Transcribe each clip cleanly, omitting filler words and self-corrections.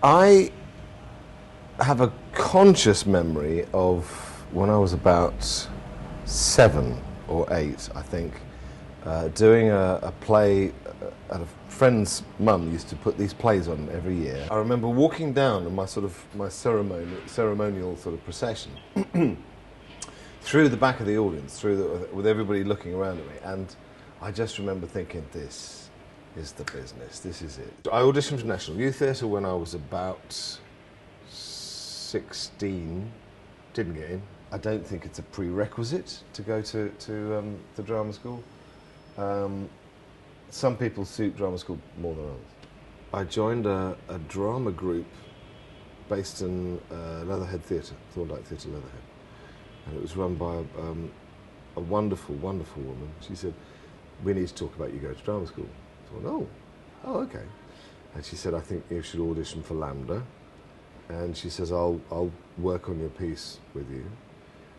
I have a conscious memory of when I was about 7 or 8, I think, doing a play at a friend's mum used to put these plays on every year. I remember walking down in my ceremonial sort of procession through the back of the audience, with everybody looking around at me, and I just remember thinking, this is the business, this is it. I auditioned for National Youth Theatre when I was about 16, didn't get in. I don't think it's a prerequisite to go to drama school. Some people suit drama school more than others. I joined a drama group based in Leatherhead Theatre, Thorndike Theatre, Leatherhead. And it was run by a wonderful, wonderful woman. She said, we need to talk about you going to drama school. I thought, oh, okay. And she said, I think you should audition for LAMDA. And she says, I'll work on your piece with you.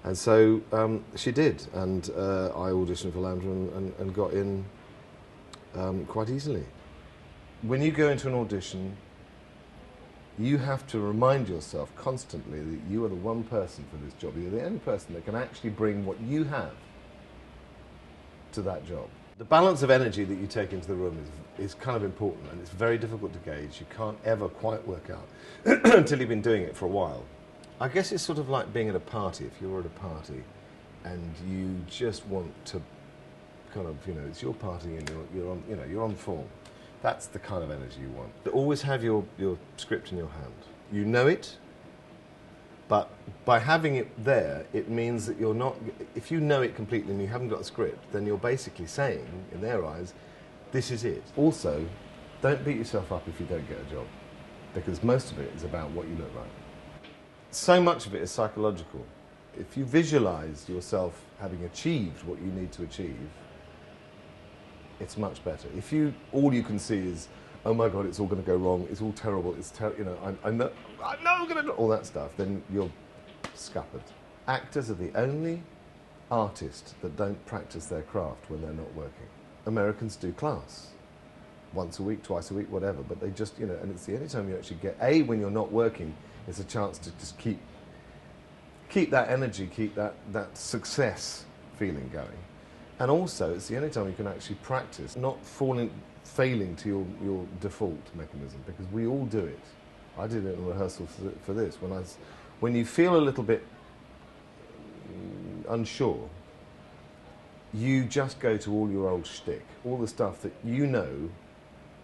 And so she did, and I auditioned for LAMDA and got in quite easily. When you go into an audition, you have to remind yourself constantly that you are the one person for this job. You're the only person that can actually bring what you have to that job. The balance of energy that you take into the room is kind of important, and it's very difficult to gauge. You can't ever quite work out until you've been doing it for a while. I guess it's sort of like being at a party. If you're at a party and you just want to kind of, it's your party and you're on form. That's the kind of energy you want. Always have your script in your hand. You know it, but by having it there, it means that you're not, if you know it completely and you haven't got a script, then you're basically saying, in their eyes, this is it. Also, don't beat yourself up if you don't get a job, because most of it is about what you look like. So much of it is psychological. If you visualize yourself having achieved what you need to achieve, it's much better. If all you can see is, oh my God, it's all going to go wrong, it's all terrible, I know I'm going to do all that stuff, then you're scuppered. Actors are the only artists that don't practice their craft when they're not working. Americans do class. Once a week, twice a week, whatever, but they just, and it's the only time you actually get, when you're not working, it's a chance to just keep that energy, keep that success feeling going. And also, it's the only time you can actually practice, not failing to your default mechanism, because we all do it. I did it in rehearsal for this. When you feel a little bit unsure, you just go to all your old shtick, all the stuff that you know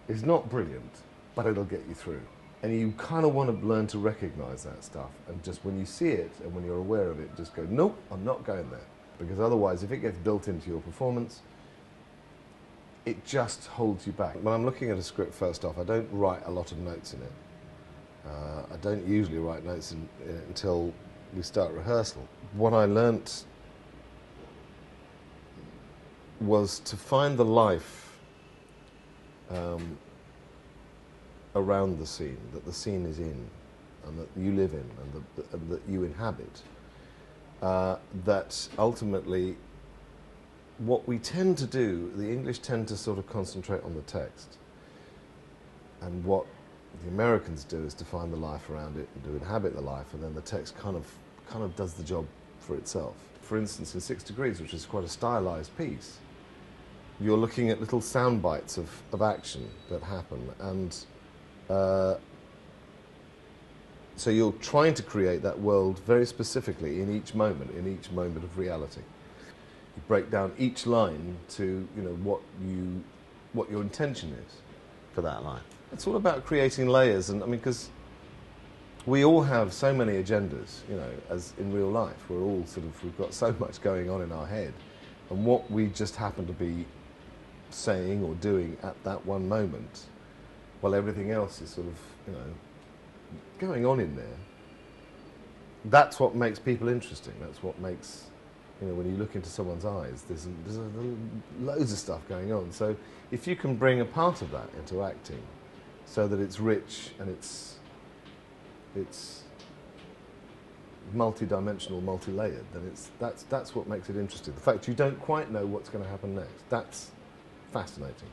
is not brilliant, but it'll get you through. And you kind of want to learn to recognize that stuff, and just when you see it and when you're aware of it, just go, nope, I'm not going there. Because otherwise, if it gets built into your performance, it just holds you back. When I'm looking at a script first off, I don't write a lot of notes in it. I don't usually write notes in it until we start rehearsal. What I learnt was to find the life around the scene, that the scene is in, and that you live in, and that you inhabit. That ultimately, what we tend to do, the English tend to sort of concentrate on the text, and what the Americans do is to find the life around it and to inhabit the life, and then the text kind of does the job for itself. For instance, in 6 Degrees, which is quite a stylized piece, you're looking at little sound bites of action that happen, and so you're trying to create that world very specifically in each moment of reality. You break down each line to what your intention is for that line. It's all about creating layers, and because we all have so many agendas, as in real life. We've got so much going on in our head, and what we just happen to be saying or doing at that one moment, while everything else is sort of, going on in there. That's what makes people interesting. That's what makes, when you look into someone's eyes, there's loads of stuff going on. So if you can bring a part of that into acting, so that it's rich and it's multi-dimensional, multi-layered, then that's what makes it interesting. The fact you don't quite know what's going to happen next, that's fascinating.